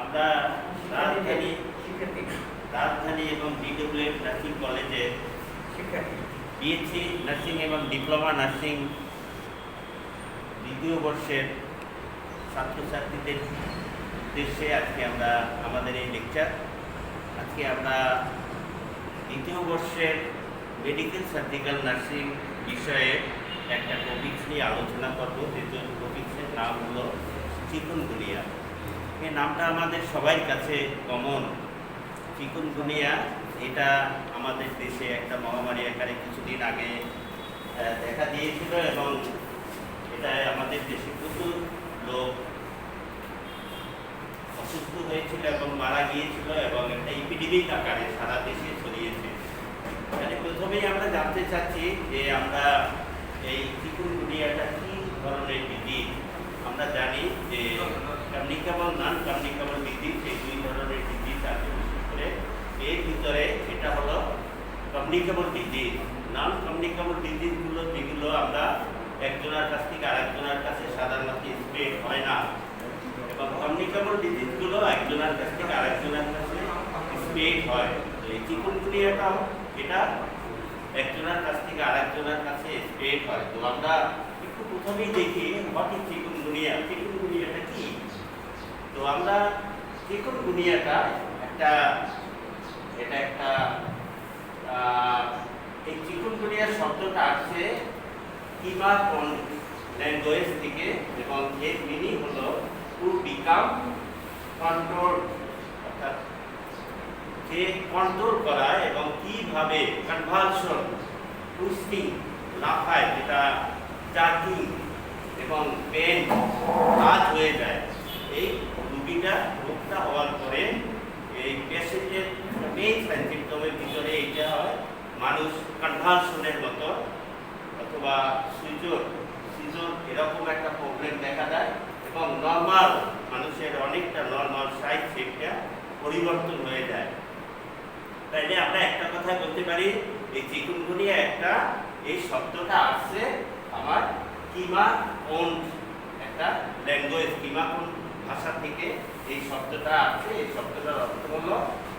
আমরা রাজধানী রাজধানী এবং বিডব্লিউএফ নার্সিং কলেজে বিএসসি নার্সিং এবং ডিপ্লোমা নার্সিং দ্বিতীয় বর্ষের ছাত্রছাত্রীদের উদ্দেশ্যে আজকে আমরা আমাদের এই লেকচার। আজকে আমরা দ্বিতীয় বর্ষের মেডিকেল সার্জিক্যাল নার্সিং বিষয়ে একটা টপিক্স নিয়ে আলোচনা করব। দ্বিতীয় টপিক্সের নাম হলো চিকুনগুনিয়া। এই নামটা আমাদের সবার কাছে কমন। চিকুনগুনিয়া এটা আমাদের দেশে একটা মহামারী আকারে কিছুদিন আগে দেখা দিয়েছিল এবং এটা আমাদের দেশে প্রচুর লোক অসুস্থ হয়েছিল এবং মারা গিয়েছিল এবং একটা এপিডেমিক আকারে সারা দেশে ছড়িয়েছে। মানে প্রথমেই আমরা জানতে চাচ্ছি যে আমরা এই চিকুনগুনিয়াটা কী ধরনের ডিজিজ। আমরা জানি যে কমিউনিকেবল নন কমিউনিকেবল ডিজিজ, এই দুই ধরনের ডিজিজ আছে। বিশেষ করে এর ভিতরে এটা হলো কমিউনিকেবল ডিজিজ। নন কমিউনিকেবল ডিজিজগুলো যেগুলো আমরা একজনের কাছ থেকে আরেকজনের কাছে সাধারণত স্প্রেড হয় না, এবং কমিউনিকেবল ডিজিজগুলো একজনের কাছ থেকে আরেকজনের কাছে স্প্রেড হয়। এই চিকুনগুনিয়াটাও এটা একজনের কাছ থেকে আরেকজনের কাছে স্প্রেড হয়। তো আমরা একটু প্রথমেই দেখি হোয়াট ইজ চিকুনগুনিয়া। চিকুনগুনিয়াটা কি? তো আমরা চিকুনগুনিয়াটা এটা একটা এই চিকুনগুনিয়ার শব্দটা আসছে কিমাকন ল্যাঙ্গুয়েজ থেকে, এবং এর মিনিং হলো টু বিকাম কন্ট্রোল, অর্থাৎ যে কন্ট্রোল করা এবং কিভাবে কনভালশন, টুইস্টিং, লাফায়, যেটা জার্কিং এবং পেন কাজ হয়ে যায়। এই রোগটা হওয়ার পরে এই পেশেন্টের মেইন সিমটমের ভিতরে এইটা হয়, মানুষ কনভালশনের মতো অথবা সিজর এরকম একটা প্রবলেম দেখা দেয় এবং নর্মাল মানুষের অনেকটা নর্মাল সাইজ শেপটা পরিবর্তন হয়ে যায়। তাইলে আমরা একটা কথা বলতে পারি, এই চিকুনগুনিয়া এই শব্দটা আসছে আমার কিমাকন একটা ল্যাঙ্গুয়েজ, কিমাকন ভাষা থেকে এই শব্দটা আসছে। এই শব্দটার অর্থ হলো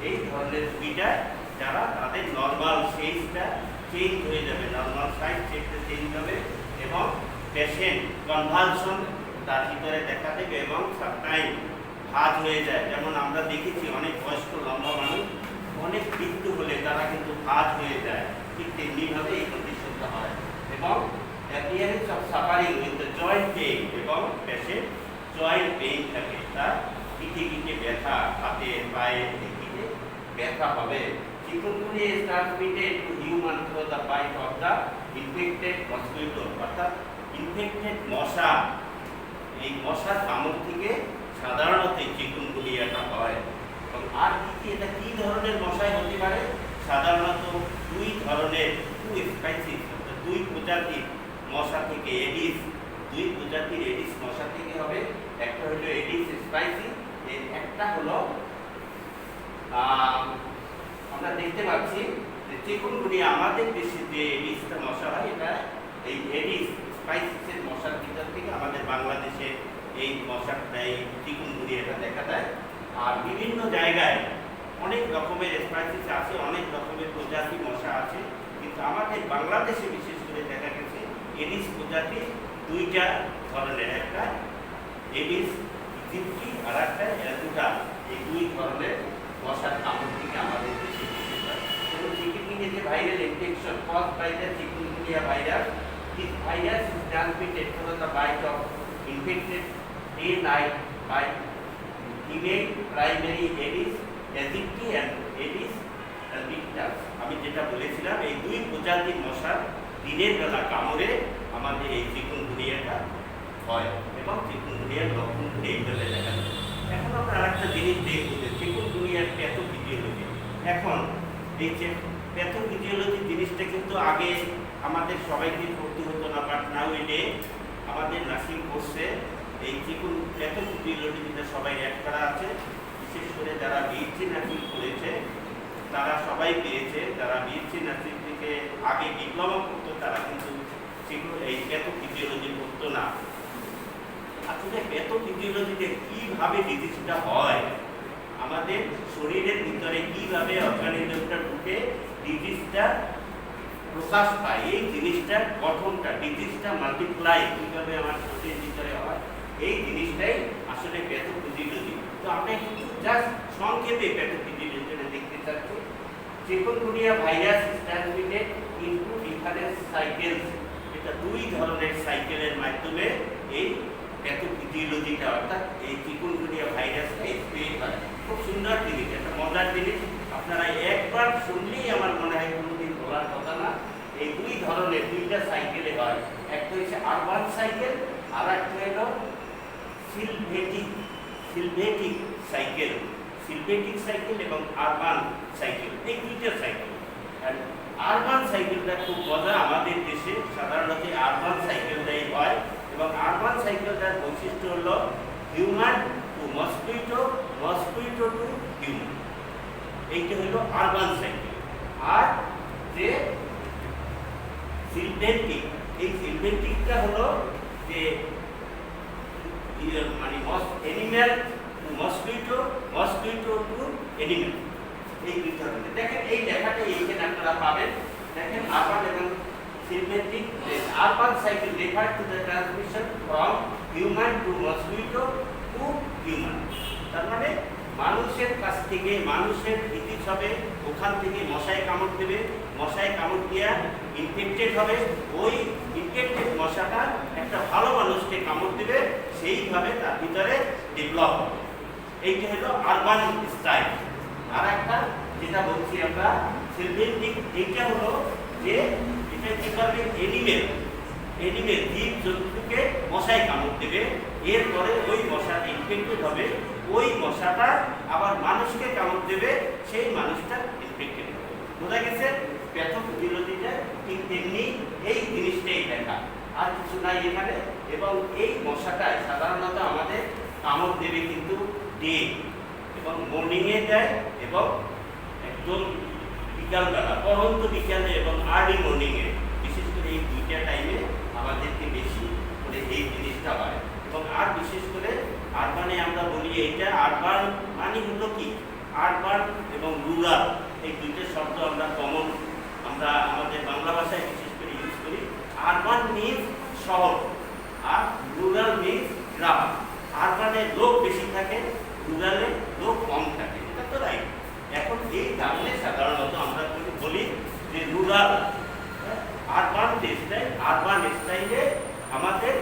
এই ধরনের রোগীটা যারা তাদের নর্মাল সাইজটা চেঞ্জ হয়ে যাবে, নর্মাল সাইজ শেপটা চেঞ্জ হবে এবং পেশেন্ট কনভালশন তার ভিতরে দেখা দেবে এবং সামটাইম ভাঁজ হয়ে যায়। যেমন আমরা দেখেছি অনেক বয়স্ক লম্বা মানুষ অনেক মৃত্যু হলে তারা কিন্তু ভাঁজ হয়ে যায়, ঠিক তেমনিভাবে এই কন্ডিশনটা হয়। এবং appearance of suffering with the joint pain, এবং পেশেন্ট জয়েন্ট পেইন থাকে, তার পিঠে ব্যথা, হাতে পায়ে পিঠে ব্যথা হবে। Chikungunya is transmitted to human through the bite of the infected mosquito, অর্থাৎ ইনফেক্টেড মশা, এই মশার কামড় থেকে সাধারণত চিকুনগুনিয়াটা হয়। এবং আর কি এটা কি ধরনের মশায় হতে পারে? সাধারণত দুই ধরনের, দুই প্রজাতির মশা থেকে, দুই প্রজাতির এডিস মশা থেকে হবে। একটা হলো এডিস স্পাইসি, একটা হলো আমরা দেখতে পাচ্ছি যে চিকুনগুনিয়া আমাদের দেশে যে এডিসটা মশা হয়, এটা এই এডিস স্পাইসিসের মশার ভিতর থেকে আমাদের বাংলাদেশে এই মশাটা, এই চিকুনগুনিয়াটা দেখা দেয়। আর বিভিন্ন জায়গায় অনেক রকমের স্পাইসিস আছে, অনেক রকমের প্রজাতি মশা আছে, কিন্তু আমাদের বাংলাদেশে বিশেষ করে দেখা গেছে এডিস প্রজাতি দুইটা ধরনের, একটা এডিস ইজিপ্টি আর একটা অ্যাজুটা। এই দুই ধরনের মশার কামড় থেকে আমাদের দেশে বিশেষ হয়। এবং চিকুনগুনিয়া যে viral infection caused by the chikungunya virus, this virus is transmitted through the bite of infected day night by female primary Aedes aegypti and Aedes albopictus. আমি যেটা বলেছিলাম, এই দুই প্রজাতির মশার দিনের বেলা কামড়ে আমাদের এই চিকুনগুনিয়াটা হয় এবং চিকুনগুনিয়ার লক্ষণগুলি এইভাবে দেখা যায়। এখন আমরা আরেকটা জিনিস দেখব যে চিকুনগুনিয়ার প্যাথোফিজিওলজি। এখন এই যে প্যাথোফিজিওলজি জিনিসটা কিন্তু আগে আমাদের সবাইকে পড়তে হতো না, বাট নাও এডে আমাদের নার্সিং কোর্সে এই প্যাথোফিজিওলজি যেটা সবাই অ্যাড করা আছে। বিশেষ করে যারা বিএসসি নার্সিং করেছে তারা সবাই পেয়েছে, যারা বিএসসি নার্সিং থেকে আগে ডিপ্লোমা করতো তারা কিন্তু এই প্যাথোফিজিওলজি পড়তো না। আসলে প্যাথোফিজিওলজিতে কীভাবে ডিজিজটা হয় আমাদের শরীরের ভিতরে কিভাবে অর্গানিজমটা ঢুকে ডিজিজটা প্রকাশ পায়, এই জিনিসটার গঠনটা, ডিজিজটা মাল্টিপ্লাই কিভাবে আমার শরীরের ভিতরে হয়, এই জিনিসটাই আসলে প্যাথোফিজিওলজি। তো আমরা একটু জাস্ট সংক্ষেপে প্যাথোফিজিওলজিটা দেখতে চাচ্ছি। Chikungunya virus is transmitted into different cycles. এটা দুই ধরনের সাইকেলের মাধ্যমে এই প্যাথোফিজিওলজিটা অর্থাৎ এই চিকুনগুনিয়া ভাইরাসটা স্প্রেড হয়। খুব সুন্দর জিনিস, একটা মজার জিনিস, আপনারা একবার শুনলেই আমার মনে হয় কোনোদিন বলার কথা না। এই দুই ধরনের দুইটা সাইকেলে হয়, একটা হচ্ছে আরবান সাইকেল আর একটা হলো সিলভেটিক সাইকেল। সিলভেটিক সাইকেল এবং আরবান সাইকেল, এই দুইটা সাইকেল। আর আরবান সাইকেলটা খুব মজা, আমাদের দেশে সাধারণত আরবান সাইকেলটাই হয় এবং আরবান সাইকেলটার বৈশিষ্ট্য হলো human to mosquito, mosquito to human, এইটা হলো আরবান সাইকেল। আর যে সিলভেটিক, এই সিলভেটিকটা হলো যে মানে animal to mosquito, mosquito to animal, এই দুই ধরনের। দেখেন এই লেখাটা এইখানে আপনারা পাবেন, দেখেন আরবান এবং sylvatic. Urban cycle refer to the transmission from human to mosquito to human. তার মানে মানুষের কাছ থেকে, মানুষের ডিজিজ হবে, ওখান থেকে মশায় কামড় দেবে, মশায় কামড় দিয়া ইনফেক্টেড হবে, ওই ইনফেক্টেড মশাটা একটা ভালো মানুষকে কামড় দেবে, সেইভাবে তার ভিতরে ডেভেলপ হবে। এইটা হলো আরবান স্টাইল। আর একটা যেটা বলছি আমরা সিলভেটিক, এইটা হলো যে এটা কি করবে, এনিমেল জীব জন্তুকে মশায় কামড় দেবে, এরপরে ওই মশাটা ইনফেক্টেড হবে, ওই মশাটা আবার মানুষকে কামড় দেবে, সেই মানুষটা ইনফেক্টেড হবে। বোঝা গেছে? প্যাথোফিজিওলজিটা ঠিক তেমনি এই জিনিসটাই দেখা, আর কিছু নাই এখানে। এবং এই মশাটায় সাধারণত আমাদের কামড় দেবে কিন্তু ডে এবং মর্নিংয়ে দেয় এবং একদম বিকালবেলা, পরন্ত বিকালে এবং আর্লি মর্নিংয়ে, বিশেষ করে এই দুইটা টাইমে আমাদেরকে বেশি করে এই জিনিসটা হয়। এবং আর বিশেষ করে আরবানে আমরা বলি, এইটা আরবান মানে হলো কি, আরবান এবং রুরাল, এই দুইটা শব্দ আমরা কমন, আমরা আমাদের বাংলা ভাষায় বিশেষ করে ইউজ করি। আরবান মিনস শহর আর রুরাল মিনস গ্রাম। আরবানে লোক বেশি থাকে, রুরালে লোক কম থাকে, এটা তো রাইট। এখন এই কারণে সাধারণত আমরা বলি যে রুরাল আরবান স্টাইল, আরবান স্টাইলে আমাদের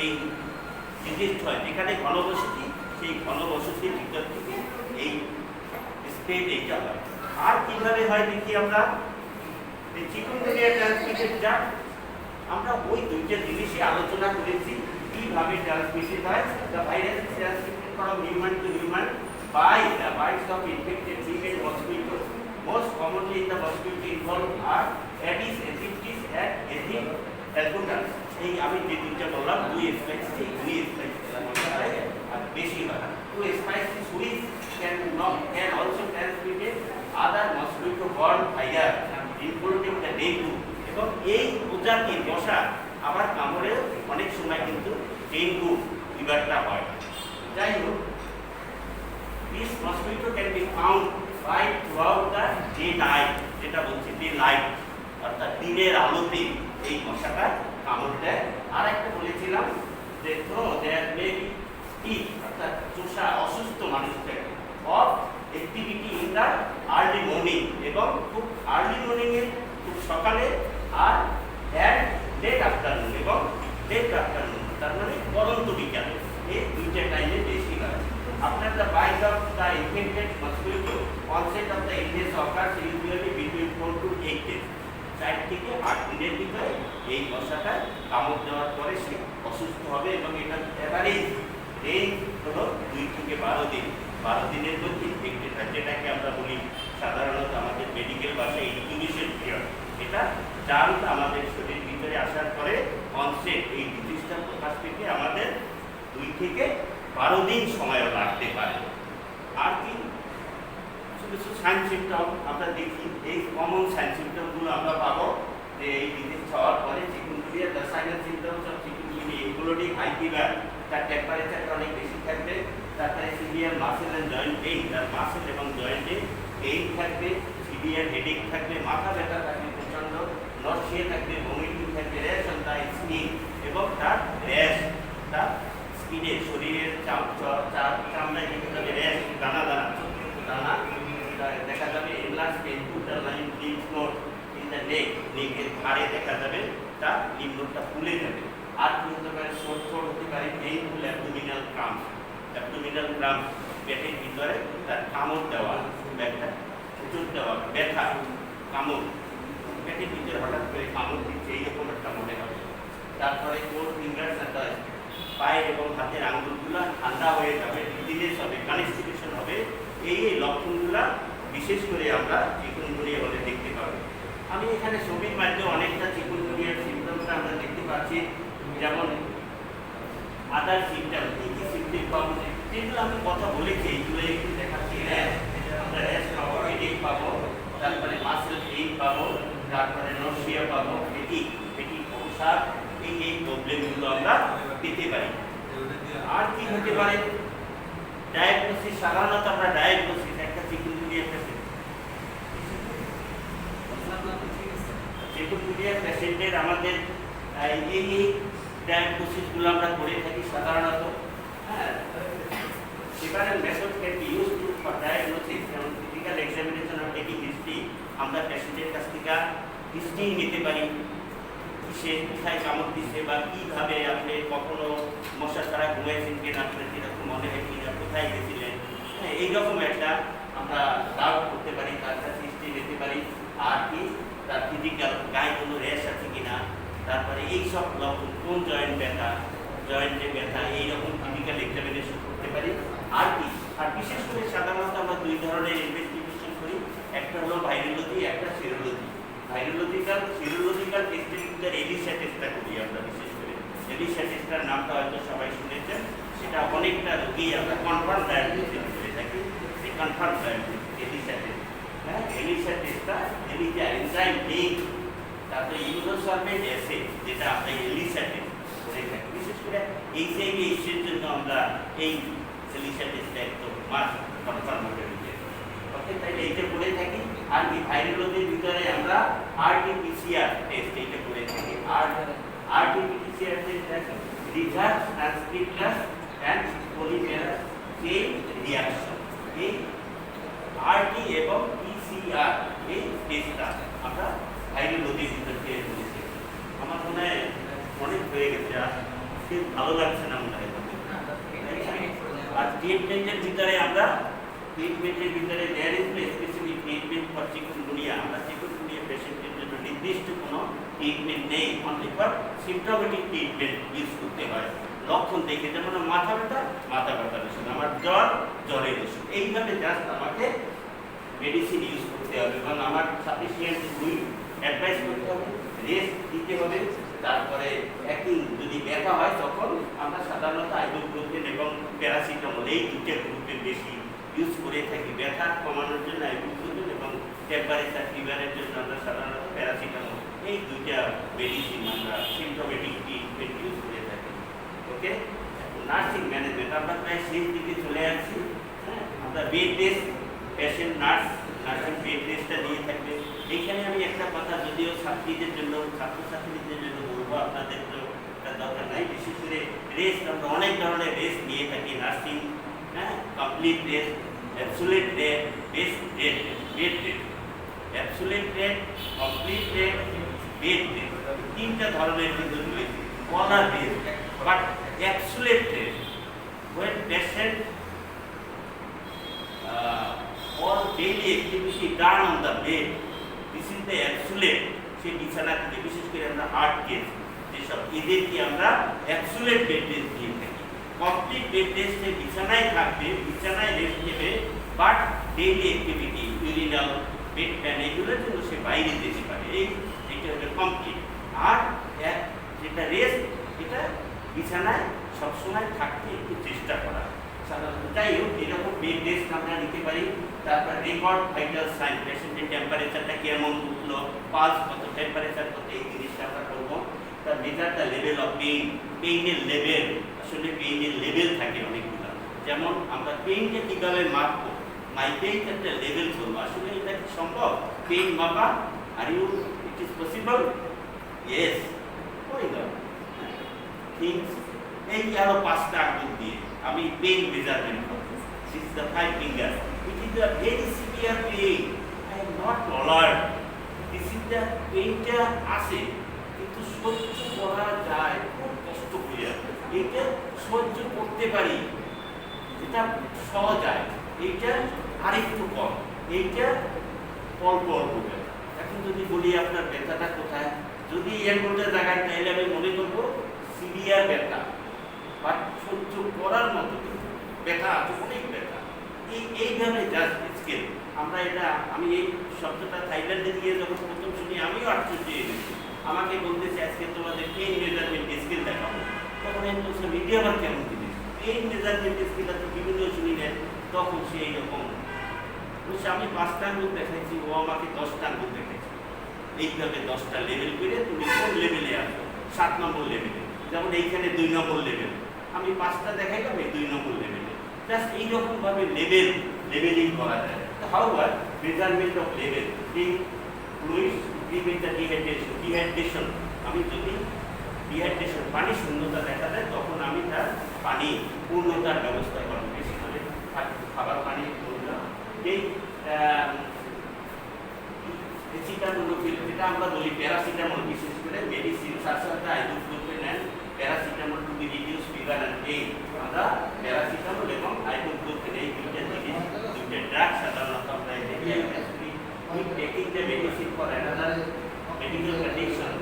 এই ডিজিজ হয়, যেখানে ঘনবসতি, সেই ঘনবসতির ভিতর থেকে এই স্প্রেড এইটা হয়। আর কিভাবে হয় দেখি আমরা, এই চিকুনগুনিয়া ট্রান্সমিটেড যা আমরা ওই দুইটা জিনিসই আলোচনা করেছি, কিভাবে ট্রান্সমিটেড হয়। The virus is transmitted from human two human by the bites of infected female mosquitoes. Most commonly in the mosquito involved are Aedes aegypti and Aedes albopicus. এই আমি যে দুইটা বললাম, দুই স্পাইসি, আর বেশি হয়। Two species which can also transmit other mosquito-borne virus including the dengue. এবং এই প্রজাতির মশা আবার কামড়ে অনেক সময় কিন্তু ডেঙ্গু ফিভারটা হয়। যাই হোক, this mosquito can be found right throughout the day night, যেটা বলছি ডে নাইট, অর্থাৎ দিনের আলোতে এই মশাটা কামড় দেয়। আর একটা বলেছিলাম যে দেয়ার মে বি অর্থাৎ চোষা অসুস্থ মানুষদের of activity in the early morning, এবং খুব আর্লি মর্নিংয়ে, খুব সকালে, আর লেট আফটারনুন এবং লেট আফটারনুন, তার মানে পরন্ত বিকালে, এই দুইটা টাইমে বেশি হয়। After the bite of the infected mosquito, onset of the illness occurs usually between 4 to 8 days. 4 থেকে 8 দিনের ভিতরে এই মশাটা কামড় দেওয়ার পরে সে অসুস্থ হবে, এবং এটা এভারেজ রেঞ্জ হলো 2 থেকে 12 দিন। 12 দিনের মধ্যে ইনফেক্টেড হয়, যেটাকে আমরা বলি সাধারণত আমাদের মেডিকেল ভাষায় ইনকিউবেশন পিরিয়ড। এটা জার্ম আমাদের শরীরের ভিতরে আসার পরে অনসেট, এই ডিজিজটা প্রকাশ পেতে আমাদের 2 থেকে 12 দিন সময়ও লাগতে পারে। আর কি কিছু সাইন সিমটম আমরা দেখি, এই কমন সাইন সিমটমগুলো আমরা পাবো যে এই ডিজিজ হওয়ার পরে chikungunya, the signal symptoms of chikungunya including high fever, তার টেম্পারেচারটা অনেক বেশি থাকবে, তারপরে severe severe muscle and joint pain, তার মাসেল এবং জয়েন্টে পেইন থাকবে, সিভিয়ার হেডেক থাকবে, মাথা ব্যথা থাকবে প্রচণ্ড, নরসিয়ে থাকবে, ভমিটিং থাকবে, র্যাশ অন দ্য স্কিন এবং তার র্যাশ তার স্কিনে শরীরের চামড়ায় দেখা যাবে র্যাশ, দানা দানা দানা দেখা যাবে, enlarge painful line lymph node in the নেকের ঘাড়ে দেখা যাবে তার লিম্ফ নোডটা ফুলে যাবে। আর কি হতে পারে, শর্ট হতে পারে painful abdominal cramp, abdominal cramp পেটের ভিতরে তার কামড় দেওয়া, ব্যথা উঁচুর দেওয়া, ব্যথা কামড় পেটের ভিতরে হঠাৎ করে কামড় দিচ্ছে এইরকম একটা মনে হবে। তারপরে কোর ফিঙ্গার্স পায়ের এবং হাতের আঙুলগুলো ঠান্ডা হয়ে যাবে, ডিজিনেস হবে, কনস্টিপেশন হবে। এই লক্ষণগুলো বিশেষ করে আমরা চিকুনগুনিয়া বলে দেখতে পাবো। আমি এখানে ছবির মাধ্যমে অনেকটা চিকুনগুনিয়ার সিমটমটা আমরা দেখতে পাচ্ছি, যেমন আদার সিমটম, কী কী সিমটম পাবো যেগুলো আমি কথা বলেছি এইগুলো একটু দেখাচ্ছি। আমরা র্যাশ পাবো, হেডেক পাবো, তারপরে মাসেল পেইন পাবো, তারপরে নরসিয়া পাবো, ফেটিক অবসাদ, এই প্রবলেমগুলো আমরা পেতে পারি। আর কি হতে পারে, ডায়াগনোসিস, সাধারণত আমরা ডায়াগনোসিস একটা চিকুনগুনিয়া পেশেন্টের আমাদের এই ডায়াগনোসিসগুলো আমরা করে থাকি সাধারণত। হ্যাঁ, সেখানে method can be used to for diagnosis, যেমন physical examination of taking history, আমরা পেশেন্টের কাছ থেকে হিস্ট্রি নিতে পারি, সে কোথায় কামড় দিচ্ছে বা কীভাবে আপনি কখনো মশা ছাড়া ঘুমাইছেন কিনা, আপনার কীরকম মনে হয় কিনা, কোথায় গেছিলেন, হ্যাঁ এইরকম একটা আমরা ডাউট করতে পারি, তার কাছে হিস্ট্রি নিতে পারি। আর কি তার ফিজিক্যাল গায়ে কোনো র্যাশ আছে কিনা, তারপরে এইসব লক্ষণ, কোন জয়েন্ট ব্যথা, জয়েন্টে ব্যথা, এইরকম ফিজিক্যাল এক্সামিনেশন করতে পারি। আর কি, আর বিশেষ করে সাধারণত আমরা দুই ধরনের ইনভেস্টিগেশন করি, একটা হলো ভাইরোলজি, একটা সিরোলজি। সিরোলজিক্যাল টেস্টের ভিতরে এলিসা টেস্টটা করি আমরা বিশেষ করে। এলিসা টেস্টটার নামটা হয়তো সবাই শুনেছেন, সেটা অনেকটা রোগী আমরা কনফার্ম ডায়াগনোসিস করে থাকি, সেই কনফার্ম ডায়াগনোসিস এলিসা টেস্ট। হ্যাঁ, এলিসা টেস্টটা এলিসা এনজাইম নেই, তারপরে ইমিউনোসার্ভেন্ট অ্যাসে, যেটা আমরা এলিসা টেস্ট করে থাকি। বিশেষ করে এইচআইভি/এইডসের জন্য আমরা এই এলিসা টেস্টটা একদম মাস্ট কনফার্ম করে দিই। ওকে, তাইলে এইটা করে থাকি। আর কি ভাইরোলজির ভিতরে আমরা আরটি-পিসিআর টেস্ট এইটা করে থাকি। RT PCR test reverse transcriptase and polymerase chain reaction. এই আরটি এবং পিসিআর এই টেস্টটা আমরা ভাইরোলজির ভিতর দিয়ে করেছি। আমার মনে হয় অনেক হয়ে গেছে, আর খুব ভালো লাগছে না মনে হয়। আর ট্রিটমেন্টের ভিতরে আমরা there is specific treatment for chikungunya. আমরা চিকুনগুনিয়া পেশেন্টের জন্য নির্দিষ্ট কোনো ট্রিটমেন্ট নেই, only for symptomatic treatment use করতে হয়। লক্ষণ দেখে, যেমন মাথা ব্যথার ওষুধ, আমার জ্বরের ওষুধ, এইভাবে জাস্ট আমাকে মেডিসিন ইউজ করতে হবে এবং আমার সাফিসিয়েন্ট ফুড অ্যাডভাইস করতে হবে, রেস্ট দিতে হবে। তারপরে একদিন যদি ব্যথা হয় তখন আমরা সাধারণত আইবুপ্রোফেন এবং প্যারাসিটামল, এই দুটো গ্রুপের বেশি ইউজ করে থাকি। ব্যথা কমানোর জন্য আইবুপ্রোফেন এবং টেম্পারেচার ফিভারের জন্য আমরা সাধারণত প্যারাসিটামল, এই দুইটা মেডিসিন আমরা সিমটোমেটিক ট্রিটমেন্ট ইউজ করে থাকি। ওকে, নার্সিং ম্যানেজমেন্ট আমরা প্রায় শেষ দিকে চলে আসছি। হ্যাঁ, আমরা bed rest, patient nursing bed রেস্টটা দিয়ে থাকবে। এইখানে আমি একটা কথা, যদিও ছাত্রীদের জন্য, ছাত্রছাত্রীদের জন্য বলবো, আপনাদের তো দরকার নাই। বিশেষ করে রেস্ট আমরা অনেক ধরনের রেস্ট নিয়ে থাকি নার্সিং। হ্যাঁ, complete rest, absolute rest, bed rest, absolute rest, complete rest, bed rest, তিনটা ধরনের কিন্তু রয়েছে। Honour rest, but absolute rest when patient all daily activity done on the bed, this is the absolute। সে বিছানা থেকে, বিশেষ করে আমরা হার্ট কেস যেসব, এদেরকে আমরা অ্যাবসোলিউট বেড রেস্ট দিয়ে থাকি। কমপ্লিট বেড রেস্টে বিছানায় থাকবে, বিছানায় রেস্ট নেবে, but daily activity, urinal, bed pan, এগুলোর জন্য সে বাইরে যেতে পারে। এইটা হলো কমপ্লিট। আর যেটা রেস্ট, এটা বিছানায় সবসময় থাকতে একটু চেষ্টা করা সাধারণত। যাই হোক, এরকম বেড রেস্ট আমরা নিতে পারি। তারপর রেকর্ড ভাইটাল সাইন, পেশেন্টের টেম্পারেচারটা কেমন উঠলো, পালস কত, টেম্পারেচার কত, এই জিনিসটা আমরা করবো। তার measure the level of pain, পেইনের লেভেল, আসলে পেইনের লেভেল থাকে অনেকগুলো। যেমন আমরা পেইনকে কীভাবে মাপবো, মাইপেই একটা লেভেল করবো, আসলে এটা কি সম্ভব পেইন মাপা? আর you it is possible? Yes, ওই নট থিংস। এই আরো 5টা আঙ্গুল দিয়ে আমি পেইন মেজারমেন্ট করবো। This is the 5 finger, it is the very severe pain, I am not tolerate. This is the পেইনটা আছে কিন্তু সহ্য করা যায়, খুব কষ্ট করে এটা সহ্য করতে পারি, এটা সহজ যায়, এইটা আরেকটু কম, এইটা অল্প অল্প ব্যথা। এখন যদি বলি আপনার ব্যথাটা কোথায়, যদি এই কোনটা জায়গায়, তাহলে আমি মনে করবো সিভিয়ার ব্যথা, বাট সহ্য করার মতো ব্যথা আছে, অনেক ব্যথা। এইভাবে জাস্ট স্কেল আমরা এটা, আমি এই শব্দটা থাইল্যান্ডে গিয়ে যখন প্রথম শুনি আমিও আশ্চর্য হয়ে গেছি। আমাকে বলতেছে আজকে তোমাদের পেইন মেজারমেন্ট স্কেল দেখাবো, তখন আমি বলছি মিডিয়া আবার কেমন জিনিস, পেইন মেজারমেন্ট স্কেল তো বিভিন্ন শুনি নেন, তখন সে এইরকম বলছে আমি 5টা আঙ্গুল দেখাইছি, ও আমাকে 10টা আঙ্গুল দেখাইছি। এইভাবে 10টা লেভেল করে তুমি কোন লেভেলে আসো, 7 নম্বর লেভেলে, যেমন এইখানে 2 নম্বর লেভেল, আমি 5টা দেখাইলাম এই 2 নম্বর লেভেলে। জাস্ট এইরকম ভাবে লেভেলিং করা যায়। However, measurement of level in fluids prevent the dehydration. আমি যদি ডিহাইড্রেশন পানি শূন্যতা দেখা দেয় তখন আমি তার পানি পূর্ণতার ব্যবস্থা করব, বেশি করে খাবার পানি পূর্ণতা। এই অ্যাসিটামিনোফেন, যেটা আমরা বলি প্যারাসিটামল, বিশেষ করে মেডিসিন সাথে সাথে ibuprofen and paracetamol to be reduce fever and pain. আমরা প্যারাসিটামল এবং আইবুপ্রোফেন এই দুইটা জিনিস, দুইটা ড্রাগ সাধারণত আমরা taking the medicine for another medical condition,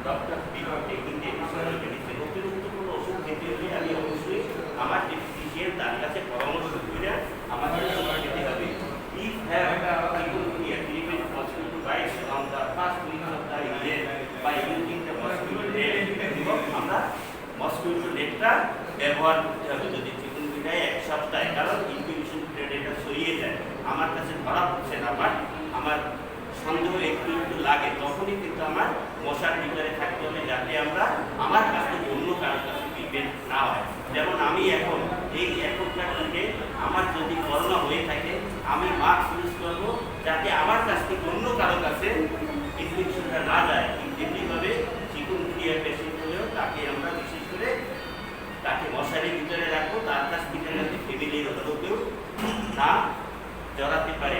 doctor before taking the additional medicine. অতিরিক্ত কোনো ওষুধ খেতে হলে আমি অবশ্যই আমার ফিজিশিয়ান তার কাছে পরামর্শ করে আমাকে খেতে হবে। If have chikungunya treatment possible to bite on the first week of the year by using the mosquito net, এবং আমরা মসকিউটো নেটটা ব্যবহার করতে হবে যদি চিকুনগুনিয়ায় 1 সপ্তাহে, কারণ ইনকিউবেশন পিরিয়ড এটা ছড়িয়ে যায়। আমার কাছে ধরা পড়ছে না, বাট আমার সন্দেহ একটু একটু লাগে, তখনই কিন্তু আমার মশার ভিতরে থাকতে হবে, যাতে আমরা আমার কাছ থেকে অন্য কারোর কাছে ডিপেন্ড না হয়। যেমন আমি এখন এই এখনকার যুগে আমার যদি করোনা হয়ে থাকে, আমি মাস্ক ইউজ করব যাতে আমার কাছ থেকে অন্য কারোর কাছে ইনফেকশনটা না যায়। তেমনিভাবে চিকুনগুনিয়া পেশেন্ট হলেও তাকে আমরা বিশেষ করে তাকে মশারির ভিতরে রাখবো, তার কাছ থেকে যাতে ফ্যামিলির অন্য কেউ না জড়াতে পারে।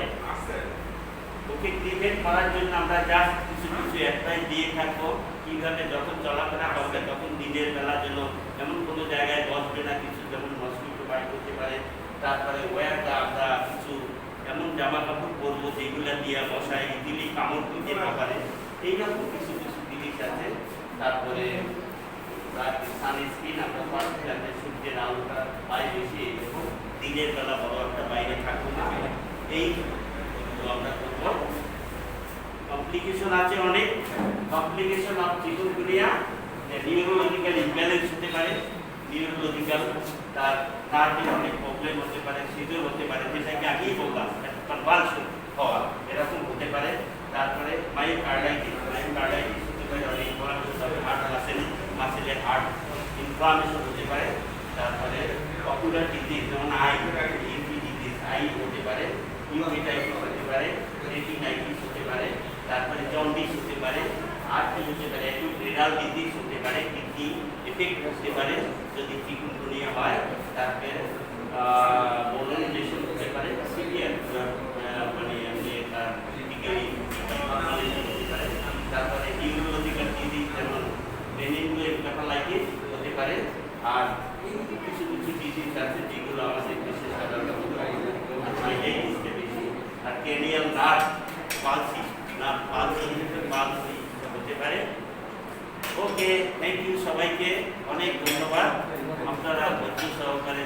ওকে প্রিভেন্ট করার জন্য আমরা জাস্ট কিছু অ্যাডভাইস দিয়ে থাকবো, কীভাবে যখন চলাফেরা করবে তখন দিনের বেলা যেন এমন কোনো জায়গায় বসবে না কিছু, যেমন মসকিটো বাইট করতে পারে। তারপরে ওয়্যারটা আমরা কিছু এমন জামা কাপড় পরবো যেগুলো দিয়ে মশায় ইজিলি কামড় দিতে না পারে, এইরকম কিছু কিছু জিনিস আছে। তারপরে সানস্ক্রিন আমরা পাচ্ছি যাতে সূর্যের আলোটা পায়ে বেশি, দিনের বেলা বড় একটা বাইরে থাকবো না, এই আমরা করব। কমপ্লিকেশন আছে অনেক, complication of chikungunya neurological imbalance হতে পারে, নিউরোলজিক্যাল তার নার্ভের অনেক প্রবলেম হতে পারে, সিভিয়ার হতে পারে, যেটাকে আগেই বললাম কনভালশন হওয়া এরকম হতে পারে। তারপরে মায়োকার্ডাইটিস হতে পারে, অনেক ইনফ্লামেশন হবে, হার্ট মাসেলের হার্ট ইনফ্লামেশন হতে পারে। তারপরে পপুলার ডিজিজ যেমন আই হতে পারে, ইউরিটাইটিস হতে পারে, রেটিনাইটিস হতে পারে, তারপরে জন্ডিস হতে পারে, আর্থ্রাইটিস হতে পারে, অ্যাকিউট রেনাল ডিজিজ হতে পারে, কিডনি এফেক্ট হতে পারে যদি চিকুনগুনিয়া হয়। তারপরে বোলনাইজেশন হতে পারে, সিভিয়ার মানে এমনি ক্রিটিক্যালি হতে পারে। তারপরে নিউরোলজিক্যাল ডিজিজ যেমন মেনিনজোএনকেফালাইটিস হতে পারে। আর কিছু কিছু ডিজিজ আছে যেগুলো আমাদের দেশে সাধারণত আর ক্রেনিয়াল নার্ভ পালসি হতে পারে। ওকে, থ্যাংক ইউ সবাইকে, অনেক ধন্যবাদ। আপনারা ধৈর্য সহকারে